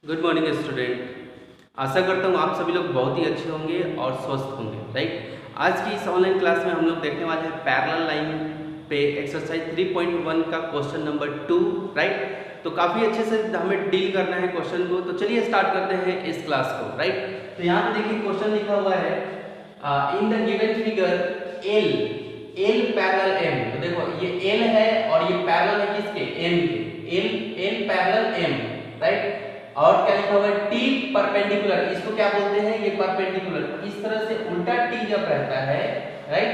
Good morning student. आशा करता हूँ आप सभी लोग बहुत ही अच्छे होंगे और स्वस्थ होंगे। राइट, आज की इस ऑनलाइन क्लास में हम लोग देखने वाले हैं पैरेलल लाइन पे एक्सरसाइज 3.1 का क्वेश्चन नंबर 2। राइट, तो काफ़ी अच्छे से हमें डील करना है क्वेश्चन को। तो चलिए स्टार्ट करते हैं इस क्लास को। राइट, तो यहाँ पे देखिए क्वेश्चन लिखा हुआ है in the given figure L parallel M. तो देखो ये एल है और ये पैरेलल है किसके, एम के। L parallel M. राइट, और क्या लिखा हुआ है टी परपेंडिकुलर। इसको क्या बोलते हैं, ये परपेंडिकुलर। इस तरह से उल्टा टी जब रहता है, राइट,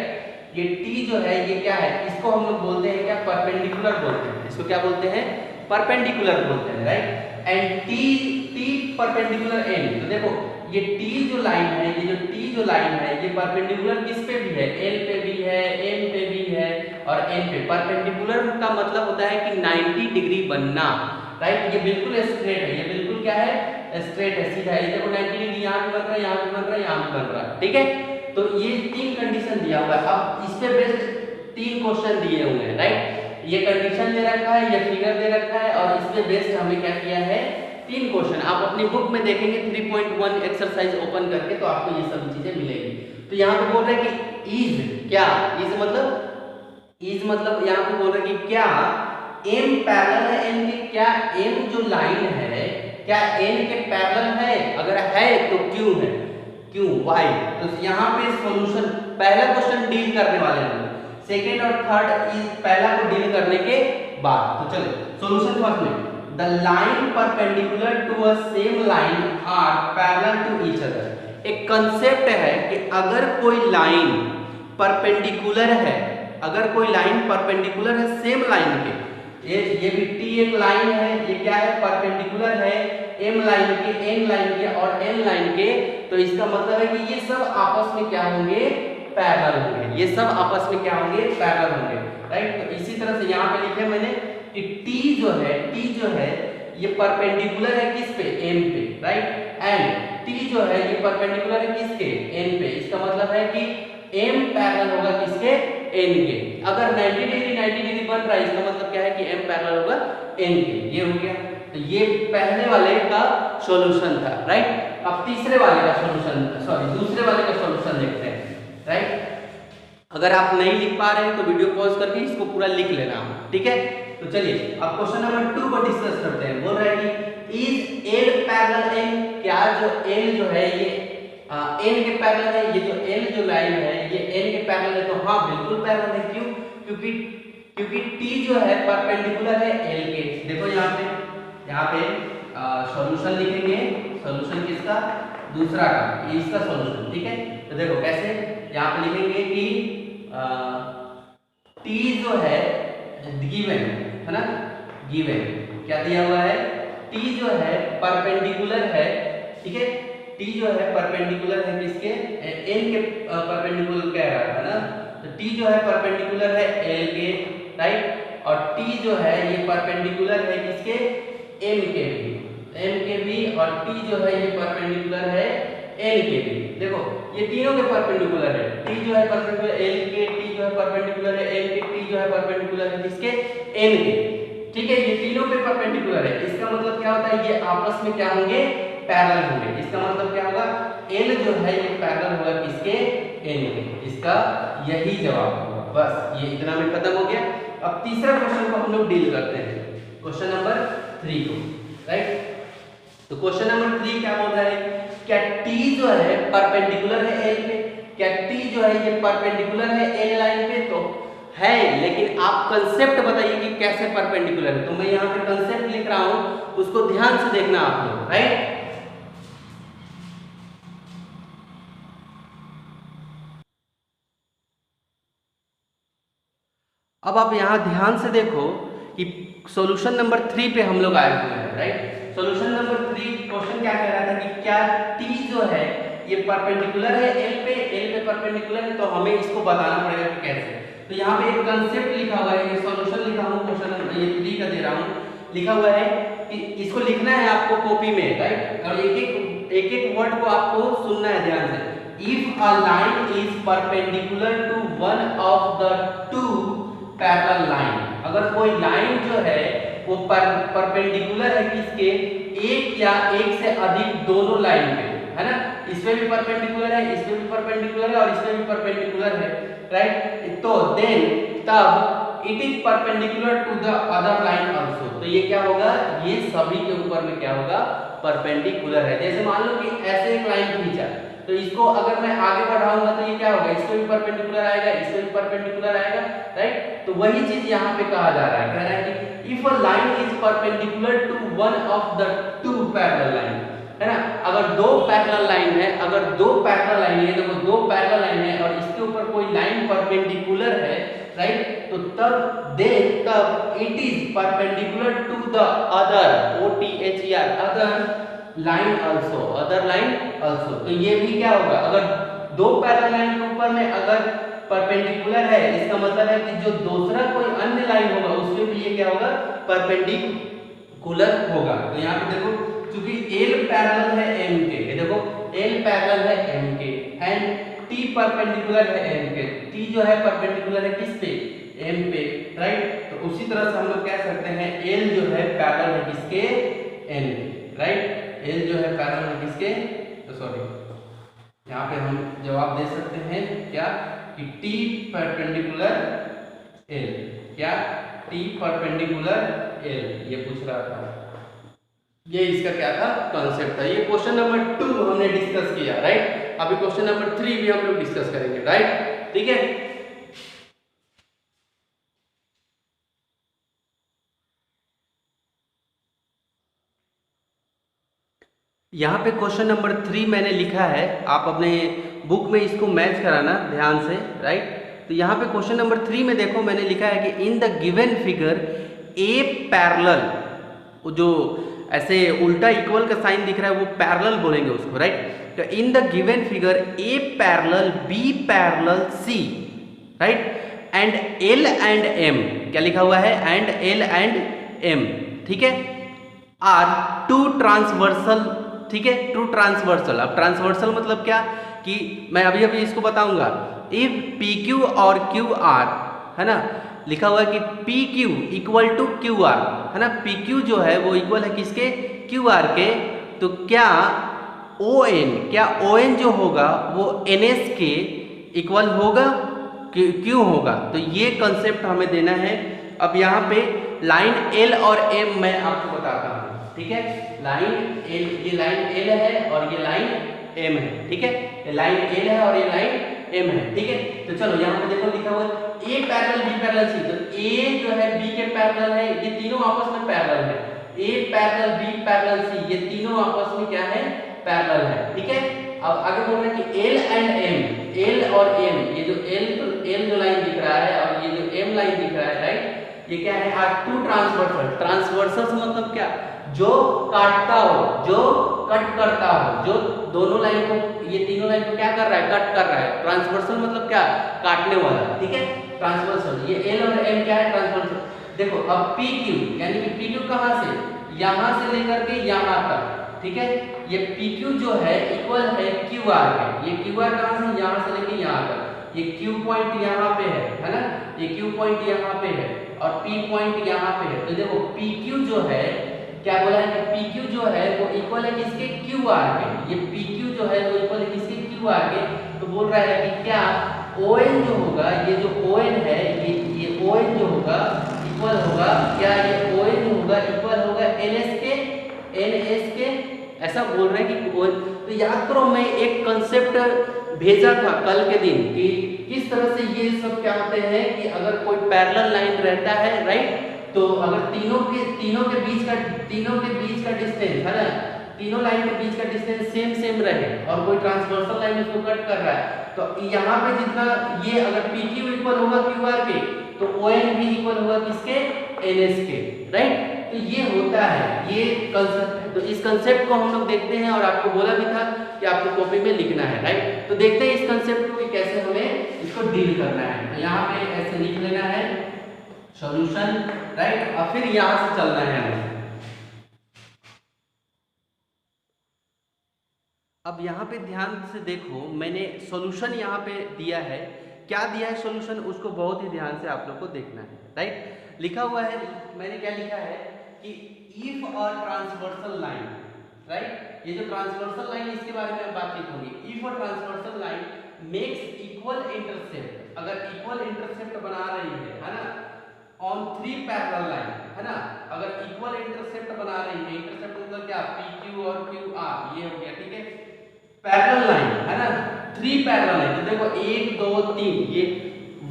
ये टी जो है ये क्या है, इसको हम लोग बोलते हैं क्या, परपेंडिकुलर बोलते हैं। इसको क्या बोलते हैं, परपेंडिकुलर बोलते हैं। Right, and T perpendicular N. तो देखो ये टी जो लाइन है, ये जो टी जो लाइन है ये परपेंडिकुलर किस पे भी है, एल पे भी है, एम पे भी है और एन पे। परपेंडिकुलर का मतलब होता है कि 90 डिग्री बनना। राइट, ये बिल्कुल स्ट्रेट है, ये बिल्कुल क्या है, स्ट्रेट है, सीधा है। ये देखो 90 डिग्री यहाँ भी बन रहा है, यहाँ भी बन रहा है, यहाँ भी बन रहा है। ठीक है, तो ये तीन कंडीशन दिया हुआ है। अब इस पे बेस्ड तीन क्वेश्चन दिए हुए हैं। राइट, ये कंडीशन दे रखा है, ये फिगर दे रखा है और इस पे बेस्ड हमने क्या किया है, तीन क्वेश्चन। आप अपनी बुक में देखेंगे 3.1 एक्सरसाइज ओपन करके तो आपको ये सब चीजें मिलेगी। तो यहाँ पे बोल रहे हैं कि इज क्या, इज मतलब यहाँ पे बोल रहे हैं कि क्या एम पैरेलल है एन के। क्या एम जो लाइन है क्या एन के पैरेलल है, अगर है तो क्यों है, क्यों, व्हाई। तो यहाँ पे सॉल्यूशन, पहला क्वेश्चन डील करने वाले हैं, सेकंड और थर्ड इस पहला को डील करने के बाद। तो चलिए सॉल्यूशन फर्स्ट में, the line perpendicular to a same line are parallel to each other. एक कंसेप्ट है कि अगर कोई लाइन परपेंडिकुलर है, अगर कोई लाइन परपेंडिकुलर है सेम लाइन के, ये भी टी एक लाइन है, ये क्या है, परपेंडिकुलर है एम लाइन के, एन लाइन के और एन लाइन के। तो इसका मतलब है कि ये सब आपस में क्या होंगे, पैरेलल होंगे। ये सब आपस में क्या होंगे, पैरेलल होंगे। राइट, तो इसी तरह से यहाँ पे लिखे मैंने कि टी जो है ये परपेंडिकुलर है किस पे, एम पे। राइट, एंड टी जो है ये परपेंडिकुलर है किसके, एन पे। इसका मतलब है कि एम पैरेलल होगा किसके, एन के। अगर 90 डिग्री बन रहा है इसका मतलब क्या है कि एम पैरेलल होगा एन के। ये हो गया, तो ये पहले वाले का सॉल्यूशन था। राइट, अब तीसरे वाले का सॉल्यूशन, सॉरी दूसरे वाले का सॉल्यूशन देखते हैं। राइट, अगर आप नहीं लिख पा रहे हैं तो वीडियो पॉज करके इसको पूरा लिख लेना। ठीक है, तो चलिए अब क्वेश्चन नंबर 2 को डिस्कस करते हैं। बोल रहा है कि इज एल पैरेलल एन। क्या जो एल जो है ये एन के पैरेलल है, ये जो एल जो लाइन है ये एन के पैरेलल है। तो हाँ बिल्कुल पैरेलल है। क्यों, क्योंकि टी जो है परपेंडिकुलर है एल के। देखो यहाँ पे सॉल्यूशन लिखेंगे, सॉल्यूशन किसका, दूसरा का, ये इसका सॉल्यूशन। ठीक है, तो देखो कैसे, यहाँ पे लिखेंगे कि टी जो है गिवन है ना, गिवन क्या दिया हुआ है, टी जो है परपेंडिकुलर है। ठीक है, टी जो है परपेंडिकुलर है किसके, एन के परपेंडिकुलर कह रहा था ना। तो टी जो है परपेंडिकुलर है एल के। राइट, और टी जो है ये परपेंडिकुलर है किसके, एम के भी, एम के भी। और टी जो है ये परपेंडिकुलर है एन के भी। देखो ये तीनों के परपेंडिकुलर है, टी जो है परपेंडिकुलर एल के, टी जो है परपेंडिकुलर है एल के, टी जो है परपेंडिकुलर है किसके, एन के। ठीक है, ये तीनों पे परपेंडिकुलर है। इसका मतलब क्या होता है, ये आपस में क्या होंगे, पैरेलल होंगे। इसका मतलब क्या होगा, एल जो है ये पैरेलल होगा किसके, एन के। इसका यही जवाब होगा। बस ये इतना में खत्म हो गया। अब तीसरा क्वेश्चन को हम लोग डील करते हैं, क्वेश्चन नंबर 3 को। राइट, तो क्वेश्चन नंबर 3 क्या बोल रहा है, क्या टी जो है परपेंडिकुलर है एल पे। क्या टी जो है ये परपेंडिकुलर है एल लाइन पे, तो है, लेकिन आप कंसेप्ट बताइए कि कैसे परपेंडिकुलर है। तो मैं यहाँ पे कंसेप्ट लिख रहा हूँ, उसको ध्यान से देखना आप लोग। राइट, अब आप यहाँ ध्यान से देखो कि सॉल्यूशन नंबर 3 पे हम लोग आए हुए हैं। राइट, सॉल्यूशन नंबर 3 क्वेश्चन क्या कह रहा था कि क्या टी जो है ये परपेंडिकुलर है एल पे परपेंडिकुलर है। तो हमें इसको बताना पड़ेगा कि कैसे। तो यहाँ पे एक कंसेप्ट लिखा हुआ है, ये सॉल्यूशन लिखा हूँ, क्वेश्चन नंबर ये 3 का दे रहा हूँ, लिखा हुआ है कि इसको लिखना है आपको कॉपी में। राइट, और एक एक वर्ड को आपको सुनना है ध्यान से। If a line is perpendicular to one of the two parallel line, अगर कोई लाइन जो है वो परपेंडिकुलर है किसके, एक या एक से अधिक दोनों लाइन पे, है ना। इसमें भी परपेंडिकुलर है, इसमें भी परपेंडिकुलर है और इसमें भी परपेंडिकुलर है, राइट। तो देन तब it is perpendicular to the other line also. तो ये क्या होगा, ये सभी के ऊपर में क्या होगा, परपेंडिकुलर है। जैसे मान लो कि ऐसे एक लाइन खींचा, तो इसको अगर मैं आगे बढ़ाऊंगा तो ये क्या होगा, इसको भी परपेंडिकुलर आएगा, इसको भी परपेंडिकुलर आएगा, राइट। तो वही चीज यहाँ पे कहा जा रहा है, कह रहा है कि if a line is perpendicular to one of the two parallel line, है ना। अगर दो पैरेलल लाइन है, अगर दो पैरेलल लाइन है, देखो दो पैरेलल लाइन है और इसके ऊपर कोई लाइन परपेंडिकुलर है, राइट, तो तब it is perpendicular to the other, OTHER, other line also, other line also. तो ये भी क्या होगा, अगर दो पैरेलल लाइन के ऊपर में अगर परपेंडिकुलर है, इसका मतलब है कि जो दूसरा कोई अन्य लाइन होगा उसमें भी ये क्या होगा, परपेंडिकुलर होगा। तो यहाँ पे देखो, क्योंकि L पैरेलल है M के, ये देखो L पैरेलल है M के एंड T परपेंडिकुलर है M के, T जो है परपेंडिकुलर है किस पे, M पे, राइट। तो उसी तरह से हम लोग कह सकते हैं L जो है पैरेलल है किसके, N के, राइट। L जो है पैरेलल है किसके, तो सॉरी, यहाँ पे हम जवाब दे सकते हैं क्या, कि T परपेंडिकुलर L, क्या T परपेंडिकुलर L, ये पूछ रहा था, ये इसका क्या था, कॉन्सेप्ट था। ये क्वेश्चन नंबर 2 हमने डिस्कस किया, राइट। अभी क्वेश्चन नंबर 3 भी हम लोग डिस्कस करेंगे, राइट, ठीक है। यहाँ पे क्वेश्चन नंबर 3 मैंने लिखा है, आप अपने बुक में इसको मैच कराना ध्यान से, राइट। तो यहाँ पे क्वेश्चन नंबर 3 में देखो मैंने लिखा है कि इन the given figure A parallel, जो ऐसे उल्टा इक्वल का साइन दिख रहा है वो पैरेलल बोलेंगे उसको, राइट। तो in the given figure A parallel B parallel C, right, and L and M, क्या लिखा हुआ है, एंड एल एंड एम, ठीक है, आर टू ट्रांसवर्सल, ठीक है, टू ट्रांसवर्सल। अब ट्रांसवर्सल मतलब क्या, कि मैं अभी अभी इसको बताऊंगा। इफ पी क्यू और क्यू आर, है ना, लिखा हुआ है कि P Q equal to Q R, है ना, पी क्यू जो है वो इक्वल है किसके, क्यू आर के। तो क्या ओ एन, क्या ओ एन जो होगा वो एन एस के इक्वल होगा, क्यों होगा। तो ये कंसेप्ट हमें देना है। अब यहाँ पे लाइन एल और एम मैं आपको बताता हूँ, ठीक है। लाइन एल, ये लाइन एल है और ये लाइन एम है, ठीक है। ये लाइन एल है और ये लाइन एम है, ठीक है। तो चलो यहाँ पे देखो लिखा हुआ है ए पैरेलल बी पैरेलल सी। तो ए जो है बी के पैरेलल है, ये तीनों आपस में पैरेलल है। ए पैरेलल बी पैरेलल सी, ये तीनों आपस में क्या है, पैरेलल है, ठीक है। अब आगे बोल रहे हैं कि एल एंड एम, एल और एम, ये जो एल जो लाइन दिख रहा है और ये जो एम लाइन दिख रहा है, राइट, ये क्या है, आर टू ट्रांसवर्सल। ट्रांसवर्सल मतलब क्या, जो काटता हो, जो कट करता हो, जो दोनों लाइन को, ये तीनों लाइन को क्या कर रहा है, कट कर रहा है। ट्रांसवर्सल मतलब क्या, काटने वाला, ठीक है, ट्रांसवर्सल। ये एल और एम क्या है, ट्रांसवर्सल। देखो अब पी क्यू, यानी कि पी क्यू कहाँ से, यहाँ से लेकर के यहाँ तक, ठीक है। ये पी क्यू जो है इक्वल है क्यू आर के। ये क्यू आर कहाँ से, यहाँ से लेके यहाँ तक। ये क्यू पॉइंट यहाँ पे है ना, ये क्यू पॉइंट यहाँ पे है और पी पॉइंट यहाँ पे है। तो देखो पी क्यू जो है, क्या बोला है कि पी क्यू जो है वो इक्वल है किसके, क्यू आर के। ये पी क्यू जो है वो इक्वल है किसके, क्यू आर के। तो बोल रहा है कि क्या ओ एन जो होगा, ये जो ओ एन है, ये ओ एन जो होगा इक्वल होगा, क्या ये ओ एन होगा इक्वल होगा एन एस के, एन एस के, ऐसा बोल रहे हैं कि ओ। तो याद करो मैं एक कंसेप्ट भेजा था कल के दिन कि किस तरह से ये सब क्या होते हैं कि अगर कोई पैरेलल लाइन रहता है, राइट, तो अगर तीनों के बीच का डिस्टेंस, है ना, तीनों लाइन के बीच का डिस्टेंस सेम रहे और कोई ट्रांसवर्सल लाइन उसको कट कर रहा है, तो यहाँ पे जितना ये अगर पी क्यू इक्वल होगा क्यू आर के, तो ओ एन भी इक्वल होगा किसके, एन एस के, राइट। तो ये होता है, ये कंसेप्ट है। तो इस कंसेप्ट को हम लोग देखते हैं और आपको बोला भी था कि आपको कॉपी में लिखना है, राइट। तो देखते हैं इस कंसेप्ट को कि कैसे हमें इसको डील करना है। तो यहाँ पे ऐसे लिख लेना है सॉल्यूशन, राइट, और फिर यहाँ से चलना है हमें। अब यहाँ पे ध्यान से देखो, मैंने सॉल्यूशन यहाँ पे दिया है क्या दिया है सॉल्यूशन, उसको बहुत ही ध्यान से आप लोग को देखना है, राइट। लिखा हुआ है, मैंने क्या लिखा है कि if a transversal line, right, ये जो ट्रांसवर्सल लाइन इसके बारे में बातचीत होगी। If a transversal line makes equal intercept, अगर इक्वल इंटरसेप्ट बना रही है ना, ऑन 3 पैरेलल लाइन, है ना, अगर इक्वल इंटरसेप्ट बना रही है, इंटरसेप्ट मतलब क्या, PQ और QR, ये हो गया, ठीक है। पैरेलल लाइन है ना, 3 पैरेलल लाइन, तो देखो 1 2 3, ये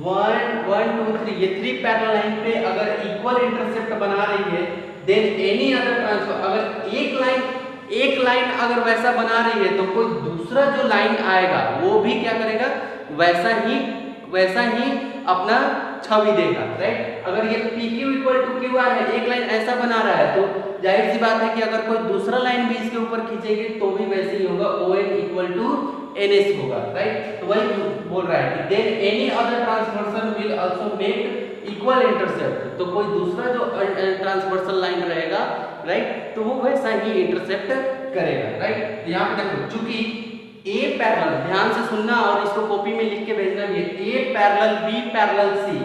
1 1 2 3, ये 3 पैरेलल लाइन पे अगर इक्वल इंटरसेप्ट बना रही है, देन एनी अदर ट्रांसफर, अगर एक लाइन अगर वैसा बना रही है तो कोई दूसरा जो लाइन आएगा वो भी क्या करेगा, वैसा ही अपना छवि देगा, राइट। अगर ये PQ इक्वल टू QR है, एक लाइन ऐसा बना रहा है, तो जाहिर सी बात है कि अगर कोई दूसरा लाइन भी इसके ऊपर खींचेंगे तो भी वैसे ही होगा, ON इक्वल टू NS होगा, राइट। तो वही बोल रहा है कि then any other transversal will also make equal intercept, तो कोई दूसरा जो ट्रांसवर्सल लाइन रहेगा, राइट, तो वो वैसा ही इंटरसेप्ट करेगा, राइट। यहाँ पे देखो, चूंकि A पैरेलल, ध्यान से सुनना और इसको कॉपी में लिख के भेजना भी है, A parallel B parallel C,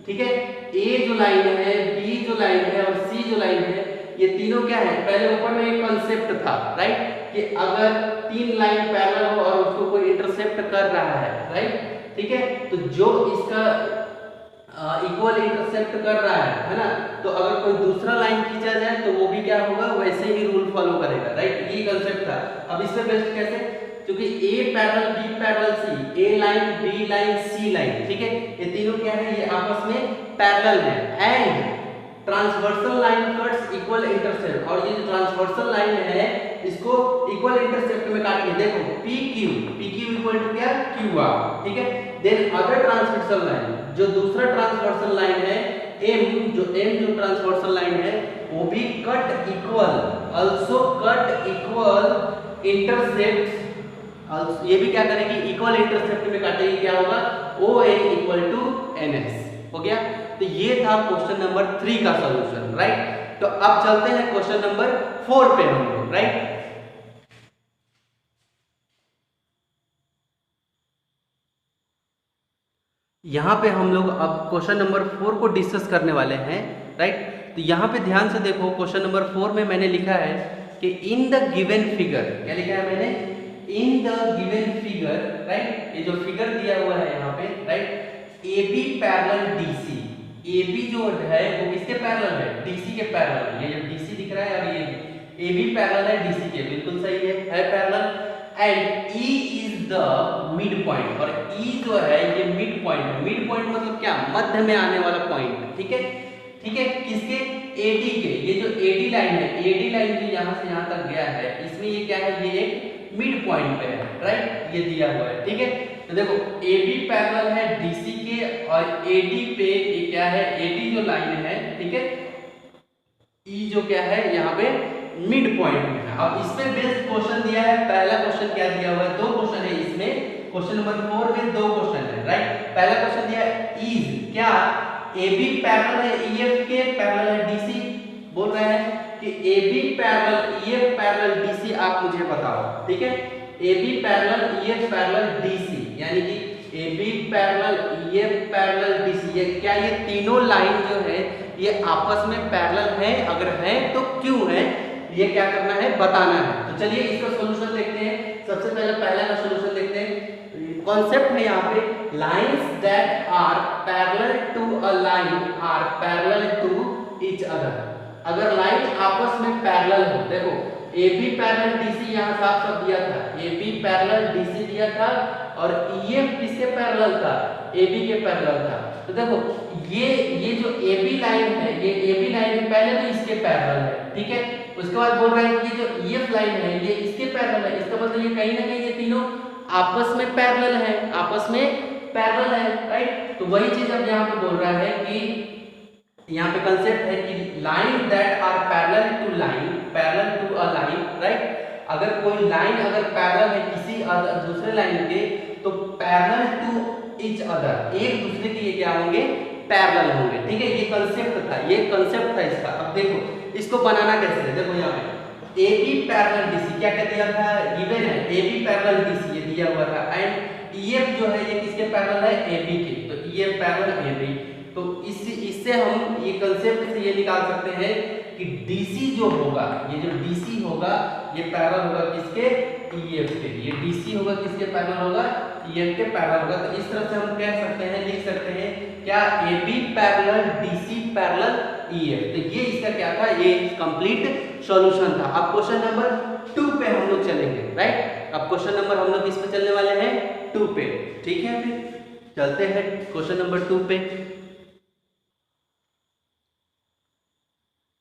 ठीक है। A जो लाइन है, B जो लाइन है और C जो लाइन है, ये तीनों क्या है, पहले ऊपर में एक कंसेप्ट था, राइट, कि अगर 3 लाइन पैरेलल हो और उसको कोई इंटरसेप्ट कर रहा है, राइट, ठीक है, तो जो इसका इक्वल इंटरसेप्ट कर रहा है ना, तो अगर कोई दूसरा लाइन खींचा जाए तो वो भी क्या होगा, वैसे ही रूल फॉलो करेगा, राइट। ये कंसेप्ट था। अब इससे बेस्ट कैसे, क्योंकि A parallel B parallel C, A line B line C line, ठीक है, ये तीनों क्या है, ये आपस में पैरेलल है, and transversal line cuts equal intercept, और ये जो ट्रांसवर्सल लाइन है इसको इक्वल इंटरसेप्ट में काटिए, देखो PQ इक्वल टू क्या, QR, ठीक है। देन अदर ट्रांसवर्सल लाइन, जो दूसरा ट्रांसवर्सल लाइन है M जो ट्रांसवर्सल लाइन है, वो भी cut equal, also cut equal intercept, ये भी क्या करेगी, इक्वल इंटरसेप्ट में काटेगी, क्या होगा, ON इक्वल टू NS, हो गया। तो ये था क्वेश्चन नंबर 3 का सॉल्यूशन, राइट। तो अब चलते हैं क्वेश्चन नंबर 4 पे हम लोग, राइट। यहाँ पे हम लोग अब क्वेश्चन नंबर 4 को डिस्कस करने वाले हैं, राइट। तो यहाँ पे ध्यान से देखो, क्वेश्चन नंबर 4 में मैंने लिखा है कि इन द गिवन फिगर, क्या लिखा है मैंने, इन द गिवन फिगर, राइट, ये जो फिगर दिया हुआ है यहाँ पे, right, AB parallel DC, AB जो है वो किसके पैरेलल है, DC के पैरेलल है, ये जो DC दिख रहा है और ये AB पैरेलल है DC के, बिल्कुल सही है parallel, and E is the mid point, और E जो है ये मिड पॉइंट है, मिड पॉइंट मतलब क्या, मध्य में आने वाला पॉइंट, ठीक है, ठीक है, किसके, AD के, ये जो AD लाइन है, AD लाइन जो यहाँ से यहाँ तक गया है, इसमें ये क्या है, ये एक मिड पॉइंट पे है, राइट, ये दिया हुआ है, ठीक है। तो देखो AB पैरेलल है DC के, और AD पे ये क्या है, AD जो लाइन है, ठीक है, E जो क्या है यहाँ पे मिड पॉइंट में है। अब इसमें बेस्ड क्वेश्चन दिया है, पहला क्वेश्चन क्या दिया हुआ है, 2 क्वेश्चन है इसमें, क्वेश्चन नंबर 4 में 2 क्वेश्चन है, राइट। पहला क्वेश्चन दिया है इज क्या AB पैरेलल है EF के, पैरेलल है DC, बोल रहे हैं कि AB parallel EF parallel DC आप मुझे बताओ, ठीक है। AB parallel EF parallel DC, यानी कि AB parallel EF parallel DC, ये क्या, ये तीनों लाइन जो है ये आपस में पैरेलल है, अगर है तो क्यों है, ये क्या करना है, बताना है। तो चलिए इसका सॉल्यूशन देखते हैं। सबसे पहले पहला का सॉल्यूशन देखते हैं। कॉन्सेप्ट है यहाँ पे, lines that are parallel to a line are parallel to each other. अगर लाइन आपस में पैरेलल हो, देखो AB पैरेलल DC यहाँ साफ साफ दिया था, AB पैरेलल DC दिया था, और EF किसके पैरेलल था, AB के पैरेलल था। तो देखो ये जो AB लाइन है, ये AB लाइन है पहले तो इसके पैरेलल है, ठीक है। उसके बाद बोल रहा है कि ये जो EF लाइन है ये इसके पैरेलल है, इसका मतलब ये कहीं ना कहीं ये तीनों आपस में पैरेलल है, आपस में पैरेलल है, राइट। तो वही चीज अब यहाँ पे बोल रहा है कि यहाँ पे कंसेप्ट है कि line that are parallel to line, parallel to a line, right. अगर कोई लाइन अगर पैरेलल है किसी दूसरे लाइन के, तो पैरेलल टू ईच अदर, एक दूसरे के ये क्या होंगे, पैरेलल होंगे, ठीक है। ये कंसेप्ट था, ये कंसेप्ट था इसका। अब देखो इसको बनाना कैसे है, देखो यहाँ पे AB पैरेलल DC क्या क्या दिया था, गिवन है AB पैरेलल DC ये दिया हुआ था, एंड EF जो है ये किसके पैरेलल है, AB के, तो EF पैरेलल AB। तो इससे हम ये कंसेप्ट से ये निकाल सकते हैं कि DC जो होगा, ये जो DC होगा ये पैरेलल होगा किसके, EF के। ये DC होगा किसके पैरेलल होगा, EF के पैरेलल होगा। तो इस तरह से हम कह सकते हैं, लिख सकते हैं क्या, AB parallel DC parallel EF। तो ये इसका क्या था, ये कंप्लीट सॉल्यूशन था। अब क्वेश्चन नंबर 2 पे हम लोग चलेंगे, राइट। अब क्वेश्चन नंबर हम लोग किस पे चलने वाले हैं, 2 पे, ठीक है। फिर चलते हैं क्वेश्चन नंबर 2 पे।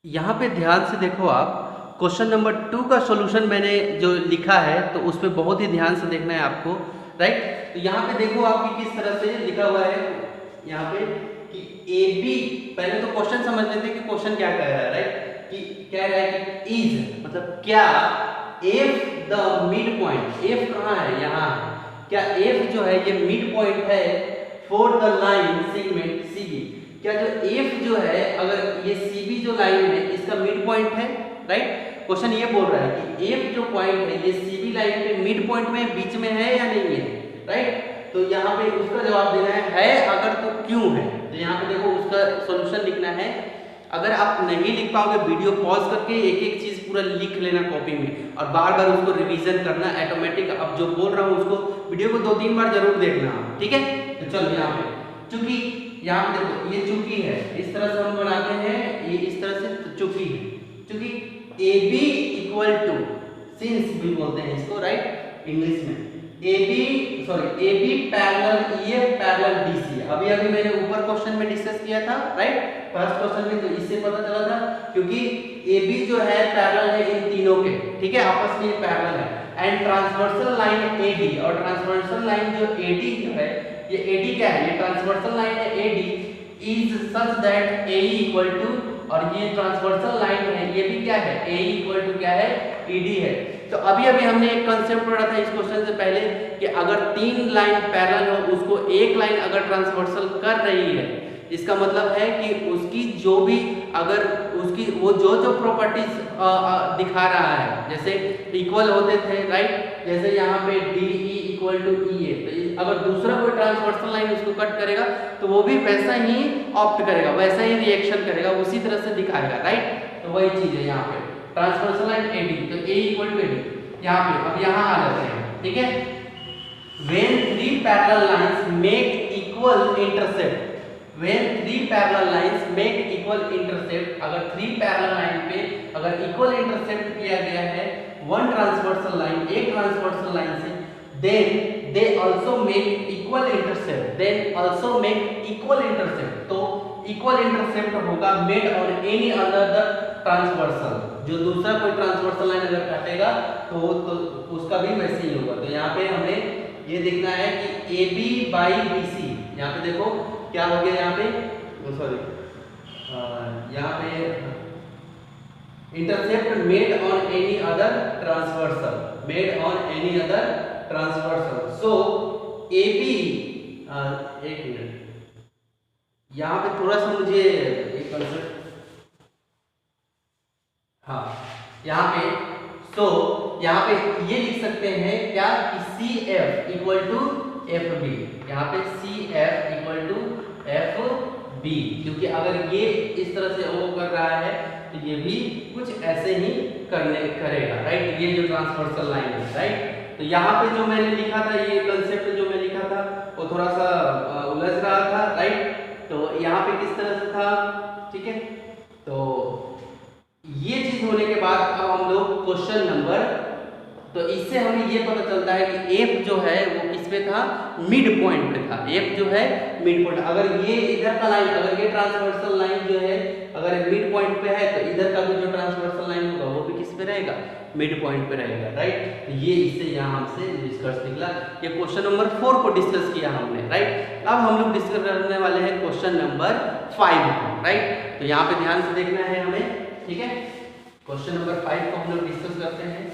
यहाँ पे ध्यान से देखो आप, क्वेश्चन नंबर 2 का सॉल्यूशन मैंने जो लिखा है तो उस पर बहुत ही ध्यान से देखना है आपको, राइट। तो यहाँ पे देखो आप कि किस तरह से लिखा हुआ है यहाँ पे कि AB, पहले तो क्वेश्चन समझ लेते हैं कि क्वेश्चन क्या कह रहा है, राइट। कि कह रहा है कि इज मतलब क्या F the mid point, F कहाँ है, यहाँ, क्या F जो है ये मिड पॉइंट है for the line segment CB। क्या जो F जो है, अगर ये CB जो लाइन है इसका मिड पॉइंट है, राइट। क्वेश्चन ये बोल रहा है कि F जो पॉइंट है ये CB लाइन पे मिड पॉइंट में बीच में है या नहीं है, राइट। तो यहाँ पे उसका जवाब देना है अगर तो क्यों है। तो यहाँ पे देखो उसका सॉल्यूशन लिखना है। अगर आप नहीं लिख पाओगे वीडियो पॉज करके एक एक चीज पूरा लिख लेना कॉपी में और बार बार उसको रिवीजन करना ऑटोमेटिक। अब जो बोल रहा हूँ उसको वीडियो को 2-3 बार जरूर देखना, ठीक है। तो चलो यहाँ पे चूंकि यहाँ पे देखो ये चूंकि है, इस तरह से हम बनाते हैं, ये इस तरह से चूंकि है, चूंकि AB इक्वल टू, सिंस भी बोलते हैं इसको, राइट, इंग्लिश में। AB parallel EF parallel DC। अभी अभी मैंने ऊपर क्वेश्चन में डिस्कस किया था, राइट, फर्स्ट क्वेश्चन में, तो इससे पता चला था क्योंकि AB जो है पैरेलल है इन तीनों के, ठीक है, आपस में पैरेलल है। एंड ट्रांसवर्सल लाइन AD, और ट्रांसवर्सल लाइन जो AD जो है, ये AD क्या है, ये ट्रांसवर्सल लाइन है AD is such that AE equal to, और ये ट्रांसवर्सल लाइन है ये भी क्या है, AE इक्वल टू क्या है, ED है। तो अभी अभी हमने एक कंसेप्ट पढ़ा था इस क्वेश्चन से पहले कि अगर 3 लाइन पैरेलल हो, उसको एक लाइन अगर ट्रांसवर्सल कर रही है, इसका मतलब है कि उसकी जो भी, अगर उसकी वो जो प्रॉपर्टीज दिखा रहा है, जैसे इक्वल होते थे, राइट, जैसे यहाँ पे DE इक्वल टू EA, तो अगर दूसरा कोई ट्रांसवर्सल लाइन उसको कट करेगा तो वो भी वैसा ही ऑप्ट करेगा, वैसा ही रिएक्शन करेगा, उसी तरह से दिखाएगा, राइट। तो वही चीज है यहाँ पे ट्रांसवर्सल लाइन AD, तो A इक्वल टू AD। यहाँ पे अब यहाँ आ जाते हैं, ठीक है। When 3 parallel lines make equal intercept, when 3 parallel lines make equal intercept, अगर 3 parallel line पे अगर equal intercept किया गया है one transversal line, एक transversal line से, then they also make equal intercept, then also make equal intercept। तो equal intercept होगा made on any other the transversal, जो दूसरा कोई ट्रांसवर्सल लाइन अगर काटेगा तो उसका भी वैसे ही होगा। तो यहाँ पे हमें ये देखना है कि AB by BC, यहाँ पे देखो क्या हो गया, यहाँ पे सॉरी, यहाँ पे intercept made on any other transversal, made on any other transversal. So AB, एक मिनट, यहाँ पे थोड़ा सा मुझे एक कंसेप्ट, हाँ, यहाँ पे यहाँ पे ये लिख सकते हैं क्या कि CF इक्वल टू FB, यहाँ पे CF इक्वल टू FB, क्योंकि अगर ये इस तरह से वो कर रहा है तो ये भी कुछ ऐसे ही करेगा, राइट। ये जो ट्रांसवर्सल लाइन है, राइट। तो यहाँ पे जो मैंने लिखा था, ये कंसेप्ट जो मैं लिखा था वो थोड़ा सा उलझ रहा था, राइट। तो यहाँ पे किस तरह से था, ठीक है। तो ये चीज होने के बाद अब हम लोग क्वेश्चन नंबर, तो इससे हमें ये पता चलता है कि F जो है वो किस पे था, मिड पॉइंट पे था। F जो है मिड पॉइंट, अगर ये इधर का लाइन, अगर ये ट्रांसवर्सल लाइन जो है अगर मिड पॉइंट पे है तो इधर का भी जो ट्रांसवर्सल लाइन होगा वो भी किस पे रहेगा, मिड पॉइंट पे रहेगा, राइट। तो ये इससे यहाँ हमसे निष्कर्ष निकला। ये क्वेश्चन नंबर 4 को डिस्कस किया हमने, राइट। अब हम लोग डिस्कस करने वाले हैं क्वेश्चन नंबर 5, राइट। तो यहाँ पे ध्यान से देखना है हमें, ठीक है। क्वेश्चन नंबर 5 को हम लोग डिस्कस करते हैं।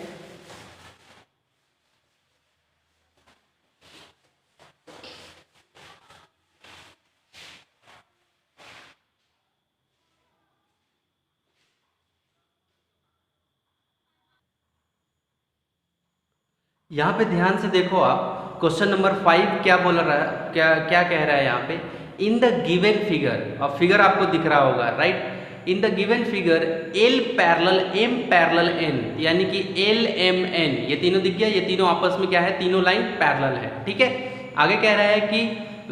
यहाँ पे ध्यान से देखो आप, क्वेश्चन नंबर 5 क्या बोल रहा है, क्या क्या कह रहा है यहाँ पे, इन द गिवन फिगर, और फिगर आपको दिख रहा होगा right, in the given figure L parallel M parallel N, यानी कि L M N, ये तीनों दिख गया, ये तीनों आपस में क्या है, तीनों लाइन पैरेलल है, ठीक है। आगे कह रहा है कि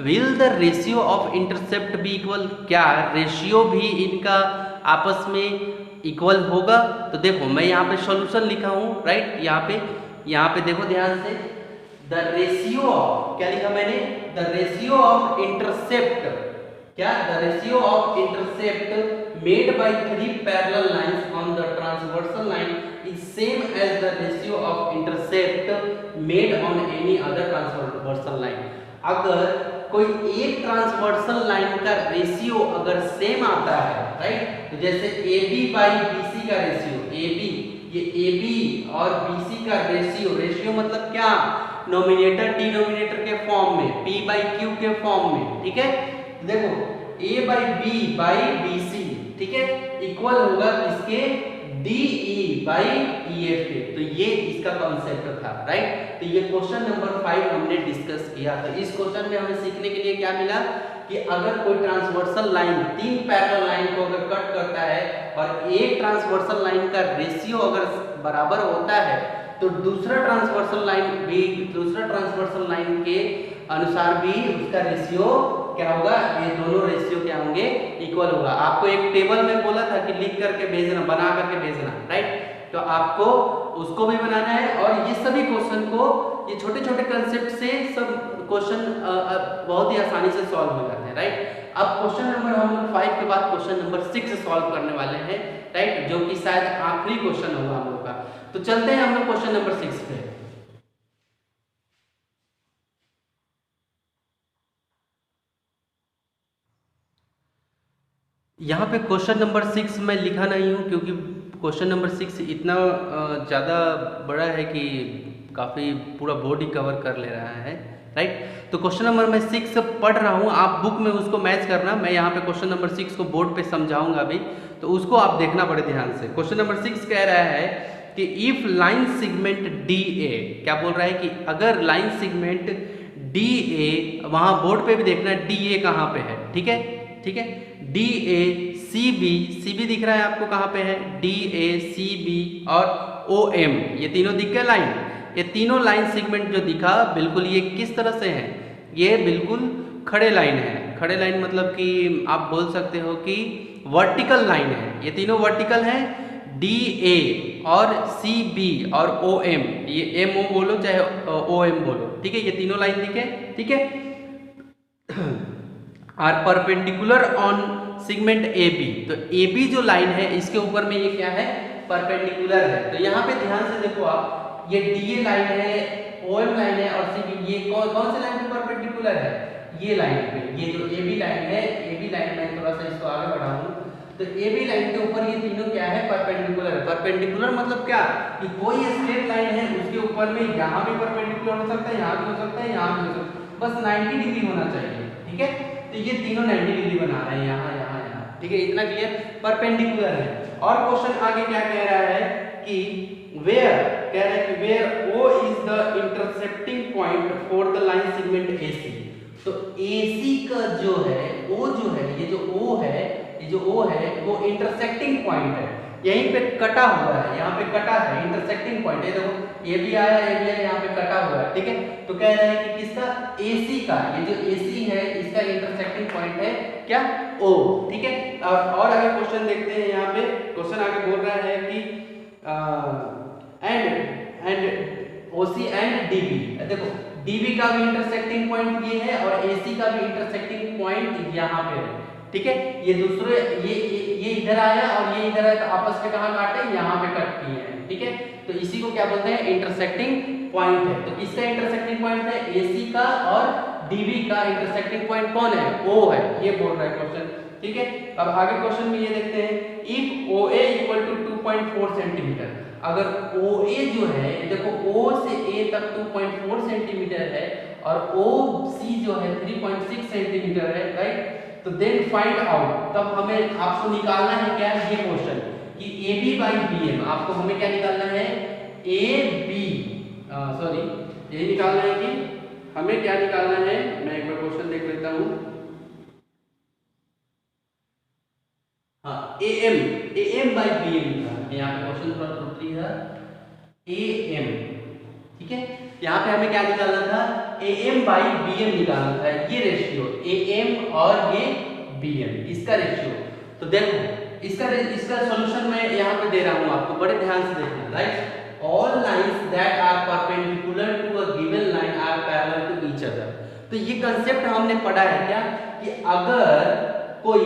will the ratio of intercept be equal, क्या रेशियो भी इनका आपस में इक्वल होगा। तो देखो मैं यहाँ पे सॉल्यूशन लिखा हूँ राइट, यहाँ पे देखो ध्यान से, द रेशियो ऑफ, क्या लिखा मैंने, द रेशियो ऑफ इंटरसेप्ट, क्या, the ratio of intercept made by 3 parallel lines on the transversal line is same as the ratio of intercept made on any other transversal line. अगर कोई एक transversal line का ratio अगर same आता है right, तो जैसे AB बाई BC का रेशियो, AB, ये AB और BC का रेशियो मतलब क्या, नोमिनेटर डिनोमिनेटर के फॉर्म में, P बाई Q के फॉर्म में, ठीक है। देखो A by B by BC, ठीक है, इक्वल होगा किसके, DE बाई EF के। तो ये इसका कॉन्सेप्ट था राइट। तो ये क्वेश्चन नंबर 5 हमने डिस्कस किया। तो इस क्वेश्चन में हमें सीखने के लिए क्या मिला कि अगर कोई ट्रांसवर्सल लाइन 3 पैरेलल लाइन को अगर कट करता है और एक ट्रांसवर्सल लाइन का रेशियो अगर बराबर होता है, तो दूसरा ट्रांसवर्सल लाइन के अनुसार भी उसका रेशियो क्या होगा, ये दोनों रेशियो क्या होंगे, इक्वल होगा। आपको एक टेबल में बोला था कि लिख करके भेजना, बना करके भेजना राइट, तो आपको उसको भी बनाना है। और ये सभी क्वेश्चन को, ये छोटे छोटे कंसेप्ट से सब क्वेश्चन बहुत ही आसानी से सॉल्व हो जाते हैं राइट। अब क्वेश्चन नंबर हम लोग 5 के बाद क्वेश्चन नंबर 6 सॉल्व करने वाले हैं राइट, जो कि शायद आखिरी क्वेश्चन होगा हम लोग का। तो चलते हैं हम लोग क्वेश्चन नंबर 6 पे। यहाँ पे क्वेश्चन नंबर 6 मैं लिखा नहीं हूँ क्योंकि क्वेश्चन नंबर 6 इतना ज़्यादा बड़ा है कि काफ़ी पूरा बोर्ड ही कवर कर ले रहा है राइट। तो क्वेश्चन नंबर मैं 6 पढ़ रहा हूँ, आप बुक में उसको मैच करना। मैं यहाँ पे क्वेश्चन नंबर 6 को बोर्ड पे समझाऊंगा अभी, तो उसको आप देखना बड़े ध्यान से। क्वेश्चन नंबर 6 कह रहा है कि इफ लाइन सेगमेंट DA, क्या बोल रहा है कि अगर लाइन सेगमेंट DA, वहाँ बोर्ड पे भी देखना DA कहाँ पे है, ठीक है, ठीक है, DA CB दिख रहा है आपको कहाँ पे है, DA CB और OM, ये तीनों दिख गए लाइन। ये तीनों लाइन सेगमेंट जो दिखा बिल्कुल ये किस तरह से है, ये बिल्कुल खड़े लाइन है। खड़े लाइन मतलब कि आप बोल सकते हो कि वर्टिकल लाइन है, ये तीनों वर्टिकल हैं। DA और CB और OM, ये MO बोलो चाहे OM बोलो, ठीक है, ये तीनों लाइन दिखे, ठीक है, are perpendicular on segment AB। तो AB जो लाइन है इसके ऊपर में ये क्या है, परपेंडिकुलर है। तो यहाँ पे ध्यान से देखो आप, ये DA लाइन है, OM लाइन है और CB, ये कौन से लाइन पे परपेंडिकुलर है, ये लाइन पे। ये जो AB लाइन है, AB लाइन में थोड़ा सा इसको आगे बढ़ाऊं तो AB लाइन के ऊपर ये तीनों क्या है, परपेंडिकुलर है। परपेंडिकुलर मतलब क्या, कि कोई स्ट्रेट लाइन है उसके ऊपर में यहाँ भी परपेंडिकुलर हो सकता है, यहाँ भी हो सकता है, यहाँ भी हो सकता है, बस 90 डिग्री होना चाहिए, ठीक है। तो ये तीनों 90 डिग्री बना रहे हैं, यहाँ यहाँ यहाँ, ठीक है, इतना क्लियर, परपेंडिकुलर है। और क्वेश्चन आगे क्या कह रहा है कि वेयर, कह रहा है कि where O is the intercepting point for the line segment AC। तो AC का जो है, O जो है, ये जो O है, ये जो O है वो इंटरसेक्टिंग पॉइंट है, यहीं पे कटा हुआ है, यहाँ पे कटा है, इंटरसेक्टिंग पॉइंट है। देखो ये भी आया, ये भी आया, यहाँ पे कटा हुआ है, ठीक है। तो कह रहा है कि किसका, AC का, ये जो AC है इसका इंटरसेक्टिंग पॉइंट है क्या, O, ठीक है। और आगे क्वेश्चन देखते हैं। यहाँ पे क्वेश्चन आगे बोल रहा है कि एंड OC एंड DB। देखो DB का भी इंटरसेक्टिंग पॉइंट ये है और AC का भी इंटरसेक्टिंग पॉइंट यहाँ पे है, ठीक है। ये दूसरे ये इधर आया और ये इधर आया, तो आपस में कहाँ काटे, यहाँ पे कट किए हैं, ठीक है। तो इसी को क्या बोलते हैं, इंटरसेक्टिंग पॉइंट है। तो किसका इंटरसेक्टिंग पॉइंट है, AC का, और DB का इंटरसेक्टिंग पॉइंट कौन है, O है, ये बोल रहा है क्वेश्चन, ठीक है। अब आगे क्वेश्चन में ये देखते हैं, if OA equal to 2.4 centimetre, अगर OA जो है, देखो O से A तक 2.4 सेंटीमीटर है और OC जो है 3.6 सेंटीमीटर है, राइट। तो देन फाइंड आउट, तब हमें आपको निकालना है क्या, ये क्वेश्चन कि AB बाई BM, आपको हमें क्या निकालना है, AB, सॉरी ये निकालना है कि हमें क्या निकालना है, मैं एक बार क्वेश्चन देख लेता हूँ। हाँ, AM बाई BM निकालना है। यहाँ पे क्वेश्चन थोड़ा त्रुटि है, AM, ठीक है। यहाँ पे हमें क्या निकालना था, AM बाई BM निकालना था, ये रेशियो AM और ये BM, इसका रेशियो। तो देखो इसका सॉल्यूशन मैं यहाँ पे दे रहा हूँ आपको, बड़े ध्यान से देखना, right. All lines that are perpendicular to a given line are parallel to each other. तो ये कंसेप्ट हमने पढ़ा है क्या, कि अगर कोई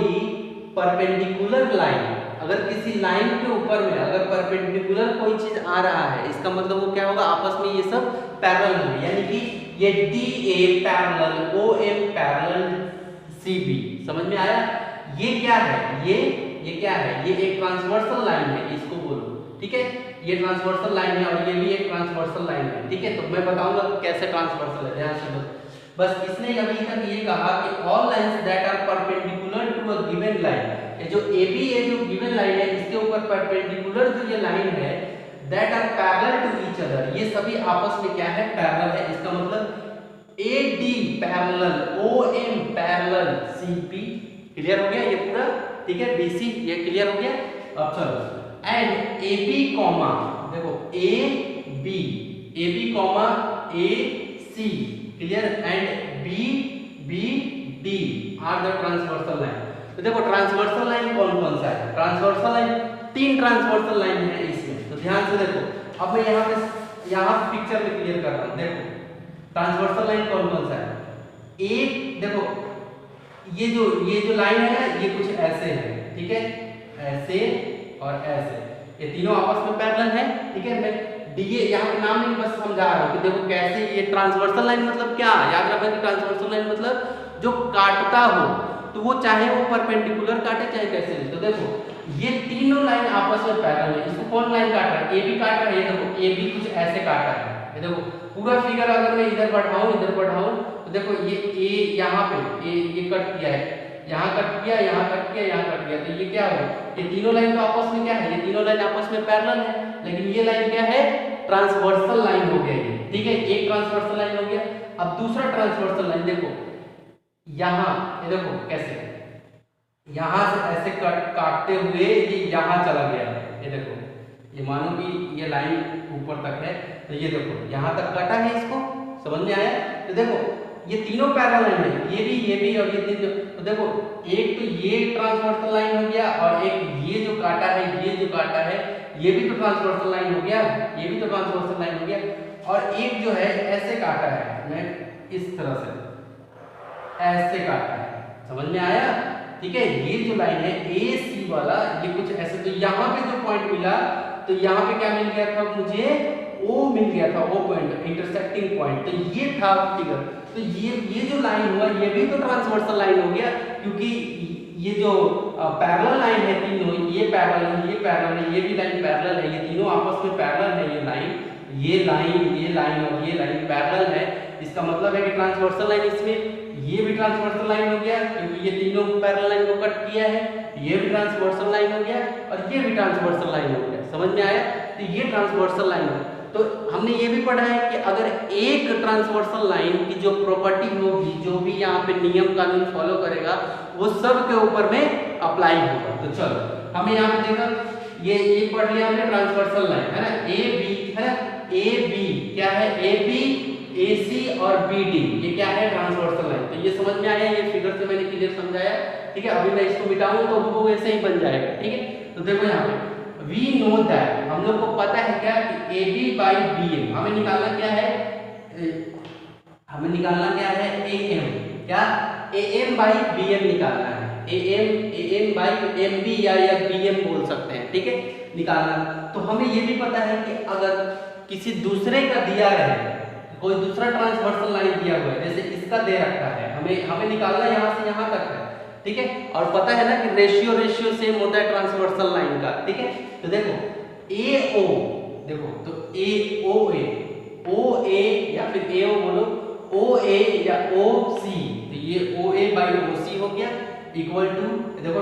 परपेंडिकुलर लाइन, अगर किसी लाइन के ऊपर में अगर परपेंडिकुलर कोई चीज आ रहा है, इसका मतलब वो क्या होगा, आपस में ये सब पैरेलल होंगे, यानी कि ये DA parallel OM parallel CB, समझ में आया। ये क्या है, ये क्या है, ये एक ट्रांसवर्सल लाइन है, इसको बोलो, ठीक है। ये ट्रांसवर्सल लाइन है और ये भी एक ट्रांसवर्सल लाइन है, ठीक है। तो मैं बताऊंगा कैसे ट्रांसवर्सल है, ध्यान से बस इसने अभी तक ये कहा कि all lines that are perpendicular to a given line, ये जो AB है जो गिवन लाइन है, इसके ऊपर परपेंडिकुलर जो ये लाइन है, that are parallel to each other, ये सभी आपस में क्या है, पैरेलल है। इसका मतलब AD parallel OM parallel CP, clear हो गया ये पूरा, ठीक है। BC ये क्लियर हो गया। अब चलो एंड AB कॉमा, देखो AB comma AC, clear, and BD are the transversal line. तो देखो ट्रांसवर्सल लाइन कौन कौन सा है, ट्रांसवर्सल लाइन 3 ट्रांसवर्सल लाइन है इसमें, तो ध्यान से देखो। अब मैं यहाँ पिक्चर में क्लियर कर रहा हूँ, देखो ट्रांसवर्सल लाइन कौन कौन सा है। एक देखो ये जो लाइन है ना, ये कुछ ऐसे है, ठीक है, ऐसे और ऐसे, ये तीनों आपस में पैरेलल है, ठीक है। मैं DA यहाँ पे नाम नहीं बस समझा रहा हूँ कि देखो कैसे ये ट्रांसवर्सल लाइन मतलब क्या, याद रखना कि ट्रांसवर्सल लाइन मतलब जो काटता हो, तो वो चाहे वो परपेंडिकुलर काटे चाहे कैसे। तो देखो ये तीनों लाइन आपस में पैरेलल है। इसको कौन लाइन काट रहा है, AB काट रहा है, ये देखो AB कुछ ऐसे काटा है, ये देखो पूरा फिगर अगर मैं इधर बढ़ाऊं तो देखो ये A यहाँ पे ये कट किया है, यहाँ कट किया, यहाँ कट किया, यहाँ कट किया, तो ये क्या हो, ये तीनों लाइन तो आपस में क्या है, ये तीनों लाइन आपस में पैरेलल है, लेकिन ये लाइन क्या है, ट्रांसवर्सल लाइन हो गया ये, ठीक है। एक ट्रांसवर्सल लाइन हो गया। अब दूसरा ट्रांसवर्सल लाइन देखो, यहाँ ये देखो कैसे, यहाँ से ऐसे काटते हुए ये यहाँ चला गया, ये देखो, ये मानो कि ये लाइन ऊपर तक है, तो ये देखो यहाँ तक काटा है, इसको समझ में आया। तो देखो ये तीनों पैरेलल लाइन है, ये भी और ये तीनों। तो देखो एक तो ये ट्रांसवर्सल लाइन हो गया, और एक ये जो काटा है, ये भी तो ट्रांसवर्सल लाइन हो गया, ये भी तो ट्रांसवर्सल लाइन हो गया। और एक जो है ऐसे काटा है, मैं इस तरह से ऐसे काटा है, समझ में आया, ठीक है। ये जो लाइन है AC वाला, ये कुछ ऐसे, तो यहाँ पे जो पॉइंट मिला, तो यहाँ पे क्या मिल गया था मुझे, O मिल गया था, O पॉइंट, इंटरसेक्टिंग पॉइंट, तो ये था फिगर। तो ये जो लाइन हुआ, ये भी तो ट्रांसवर्सल लाइन हो गया, क्योंकि ये जो पैरेलल लाइन है तीनों, ये पैरेलल है, ये पैरेलल है, ये भी लाइन पैरेलल है, ये तीनों आपस में पैरेलल है, ये लाइन और ये लाइन पैरेलल है। इसका मतलब है कि ट्रांसवर्सल लाइन इसमें, ये भी ट्रांसवर्सल लाइन हो गया क्योंकि ये तीनों पैरेलल लाइन को कट किया है, ये भी ट्रांसवर्सल लाइन हो गया और ये भी ट्रांसवर्सल लाइन हो गया, समझ में आया। तो ये ट्रांसवर्सल लाइन है। तो हमने ये भी पढ़ा है कि अगर एक ट्रांसवर्सल लाइन की जो प्रॉपर्टी होगी, जो भी यहाँ पे नियम कानून फॉलो करेगा, वो सब के ऊपर में अप्लाई होगा। तो चलो हमें यहाँ पे देखा, ये पढ़ लिया हमने ट्रांसवर्सल लाइन, है ना, AB है ना, AB क्या है, AB AC और BD, ये क्या है, ट्रांसवर्सल लाइन। तो ये समझ में आया, ये फिगर से मैंने क्लियर समझाया, ठीक है। अभी मैं इसको मिटाऊं तो वो ऐसे ही बन जाएगा, ठीक है। तो देखो यहाँ पे वी नो दैट, हम लोग को पता है क्या कि AB बाई BM, हमें निकालना क्या है, AM, क्या AM बाई BM निकालना है, AM बाई MB या BM बोल सकते हैं, ठीक है, निकालना। तो हमें ये भी पता है कि अगर किसी दूसरे का दिया रहे, कोई दूसरा ट्रांसवर्सल लाइन दिया हुआ है, जैसे इसका दे रखा है, हमें निकालना यहाँ से यहाँ तक है, ठीक है। और पता है ना कि रेशियो सेम होता है ट्रांसवर्सल लाइन का, ठीक है। तो देखो AO, देखो तो OA या फिर AO बोलो, OA या OC, तो ये OA बाई OC हो गया, इक्वल टू, देखो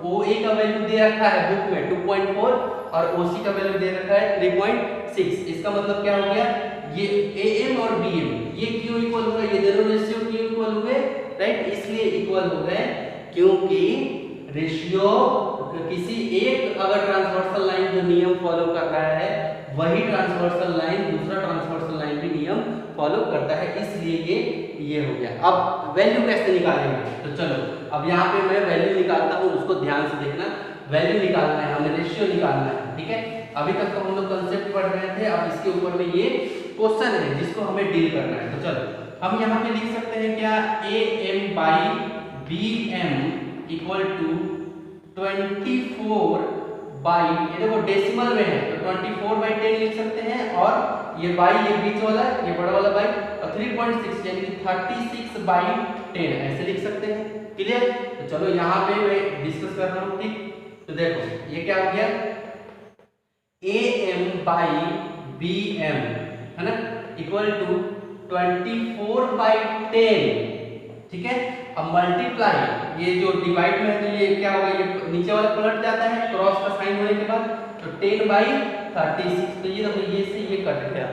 OA का वैल्यू दे रखा है बुक में 2.4 और OC का वैल्यू दे रखा है 3.6। इसका मतलब क्या हो गया, ये AM और BM ये क्यों इक्वल हो गए, ये दोनों रेशियो क्यों इक्वल हो गए, राइट, इसलिए इक्वल हो गए क्योंकि रेशियो किसी एक अगर ट्रांसवर्सल लाइन जो नियम फॉलो कर रहा है वही ट्रांसवर्सल लाइन दूसरा ट्रांसवर्सल लाइन भी नियम फॉलो करता है, इसलिए ये हो गया। अब वैल्यू कैसे निकालेंगे, तो चलो अब यहाँ पे मैं वैल्यू निकालता हूँ, उसको ध्यान से देखना। वैल्यू निकालना है, हमें रेशियो निकालना है, ठीक है। अभी तक तो हम लोग कंसेप्ट पढ़ रहे थे, अब इसके ऊपर में ये क्वेश्चन है जिसको हमें डील करना है। तो चलो हम यहाँ पे लिख सकते हैं क्या, AM by BM equal to 24 by, ये देखो डेसिमल में है तो 24/10 लिख सकते हैं, और ये बाई ये बीच वाला ये बड़ा वाला बाई और 3.6 यानी कि 36/10 ऐसे लिख सकते हैं। क्लियर, तो चलो यहाँ पे मैं डिस्कस कर रहा हूँ, ठीक। तो देखो ये क्या हो गया, AM बाई BM है ना इक्वल टू 24/10, ठीक है। अब मल्टीप्लाई ये जो डिवाइड में है तो ये क्या होगा, ये नीचे वाला पलट जाता है क्रॉस का साइन होने के बाद, तो 10/36, तो ये देखो ये से ये कट गया।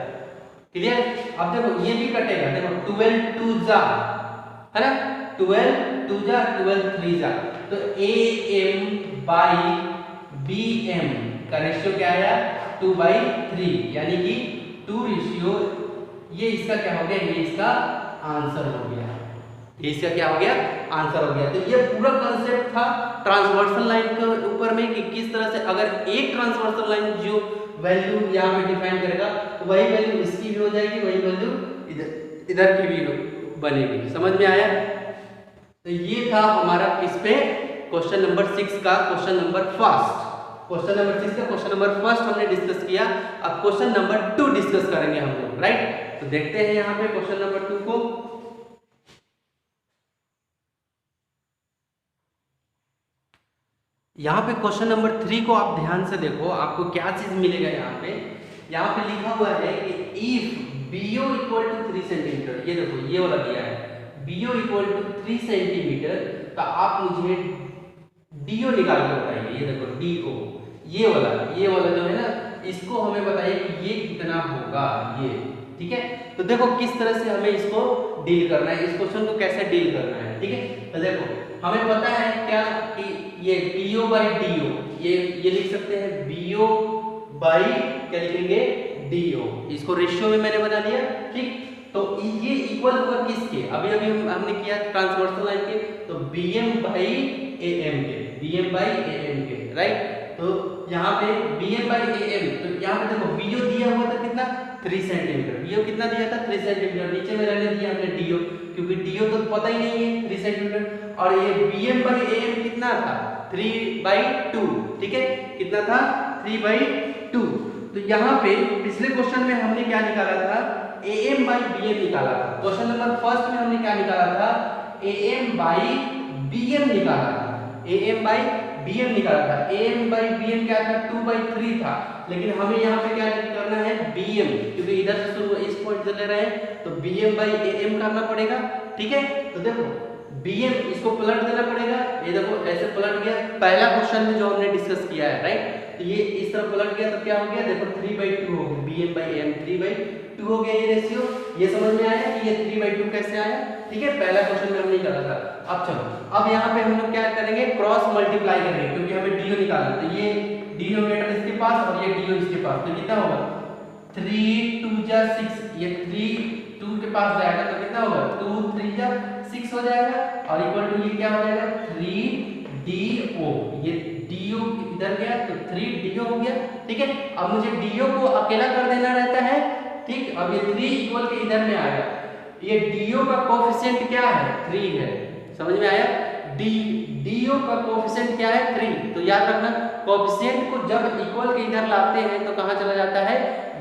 क्लियर, अब देखो ये भी कटेगा, देखो 12 2 जा है ना, 12 2 जा 12 3 जा, तो AM बाई BM का रेशियो क्या आया 2/3 यानी कि 2 रेशियो, ये इसका क्या हो गया, ये इसका आंसर हो गया, ये इसका क्या हो गया, आंसर हो गया। तो ये पूरा कंसेप्ट था ट्रांसवर्सल लाइन के ऊपर में कि किस तरह से अगर एक ट्रांसवर्सल लाइन जो वैल्यू यहाँ पे डिफाइन करेगा तो वही वैल्यू इसकी भी हो जाएगी, वही वैल्यू इधर की भी बनेगी। समझ में आया? तो ये था हमारा इस पे क्वेश्चन नंबर 6 का question number first, question number 6 का क्वेश्चन नंबर फर्स्ट हमने डिस्कस किया। अब क्वेश्चन नंबर 2 डिस्कस करेंगे हम लोग, राइट। तो देखते हैं यहाँ पे क्वेश्चन नंबर 2 को। यहाँ पे क्वेश्चन नंबर 3 को आप ध्यान से देखो, आपको क्या चीज मिलेगा। यहाँ पे लिखा हुआ है कि if BO equal to 3 centimetre, ये देखो ये वाला दिया है, BO इक्वल टू 3 सेंटीमीटर, तो आप मुझे DO निकाल के बताइए। ये देखो DO ये वाला जो है ना, इसको हमें बताइए कि ये कितना होगा, ये ठीक है। तो देखो किस तरह से हमें इसको डील करना है, इस क्वेश्चन को कैसे डील करना है, ठीक है। तो देखो हमें पता है क्या कि ये BO बाई DO, ये लिख सकते हैं BO बाई क्या लिखेंगे DO, इसको रेशियो में मैंने बना लिया, ठीक। तो ये इक्वल होगा किसके, अभी हमने किया ट्रांसवर्सल लाइन के, तो BM बाई AM के, BM बाई AM के, राइट। तो यहाँ पे BM बाई AM, तो यहाँ पे देखो BO दिया हुआ था कितना 3 सेंटीमीटर, BO कितना दिया था 3 सेंटीमीटर, नीचे में रहने दिया हमने DO क्योंकि DO तो पता ही नहीं है 3 सेंटीमीटर, और ये BM बाई AM कितना था 3/2, ठीक है, कितना था 3/2। तो यहाँ पे पिछले क्वेश्चन में हमने क्या निकाला था, AM बाई BM निकाला था। क्वेश्चन नंबर फर्स्ट में हमने क्या निकाला था, AM बाई BM निकाला था, AM बाई BM निकाला था। AM बाई BM क्या था 2/3 था, लेकिन हमें यहाँ पे क्या करना है BM, क्योंकि इधर से शुरू इस पॉइंट से ले रहे हैं तो BM बाई AM करना पड़ेगा, ठीक है। तो देखो BM इसको पलट देना पड़ेगा, ये देखो ऐसे पलट गया, पहला क्वेश्चन में जो हमने डिस्कस किया है, राइट। तो ये इस तरह पलट गया तो क्या हो गया, देखो 3/2 हो गया, BM बाई AM 3/2 हो गया ये रेशियो। ये समझ में आया कि ये 3/2 कैसे आया, ठीक है, पहला क्वेश्चन में हमने करा था। अब चलो, अब यहाँ पे हम लोग क्या करेंगे, क्रॉस मल्टीप्लाई करेंगे क्योंकि हमें DO निकालना है। तो ये डिनोमिनेटर इसके पास और ये DO इसके पास, तो कितना होगा 3 2 जा 6, ये 3 2 के पास जाएगा तो कितना होगा 2 3 जा 6 हो जाएगा, और इक्वल टू ये क्या हो जाएगा 3DO, ये DO इधर गया तो 3DO हो गया, ठीक है। अब मुझे DO को अकेला कर देना रहता है, ठीक। अब ये 3 इक्वल के इधर में आएगा, ये DO का कोएफिशिएंट क्या है 3 है, समझ में आया। DO का कोएफिशिएंट क्या है 3, तो याद रखना कोएफिशिएंट को जब इक्वल के इधर लाते हैं तो कहां चला जाता है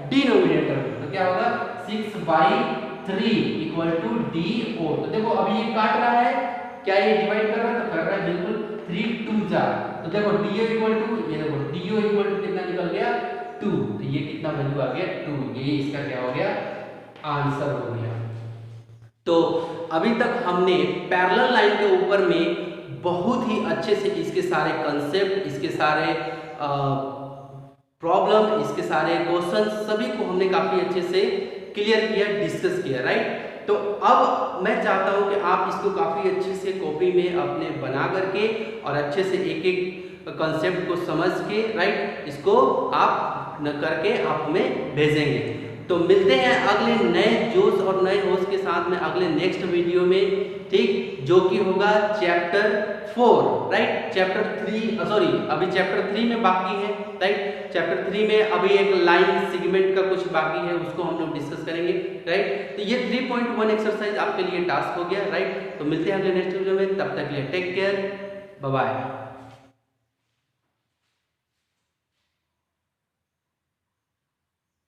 डिनोमिनेटर में, तो क्या होगा 6/3 इक्वल टू DO। तो देखो अभी ये काट रहा है, क्या ये डिवाइड कर रहा है, तो कर रहा है बिल्कुल 3 2 जा, तो देखो DO इक्वल टू, ये देखो DO इक्वल टू कितना निकल गया 2, तो ये कितना वैल्यू आ गया 2, ये इसका क्या हो गया आंसर हो गया। तो अभी तक हमने पैरेलल लाइन के ऊपर में बहुत ही अच्छे से इसके सारे कंसेप्ट, इसके सारे प्रॉब्लम, इसके सारे क्वेश्चन सभी को हमने काफी अच्छे से क्लियर किया, डिस्कस किया, राइट। तो अब मैं चाहता हूं कि आप इसको काफ़ी अच्छे से कॉपी में अपने बना करके और अच्छे से एक एक कॉन्सेप्ट को समझ के, राइट, इसको आप न करके आप हमें भेजेंगे। तो मिलते हैं अगले नए जोश और नए होश के साथ में अगले नेक्स्ट वीडियो में, ठीक, जो कि होगा चैप्टर 4, राइट। चैप्टर 3 सॉरी अभी चैप्टर 3 में बाकी है, राइट। चैप्टर 3 में अभी एक लाइन सेगमेंट का कुछ बाकी है, उसको हम लोग डिस्कस करेंगे, राइट। तो ये 3.1 एक्सरसाइज आपके लिए टास्क हो गया, राइट। तो मिलते हैं अगले नेक्स्ट वीडियो में, तब तक के लिए टेक केयर, बाय बाय।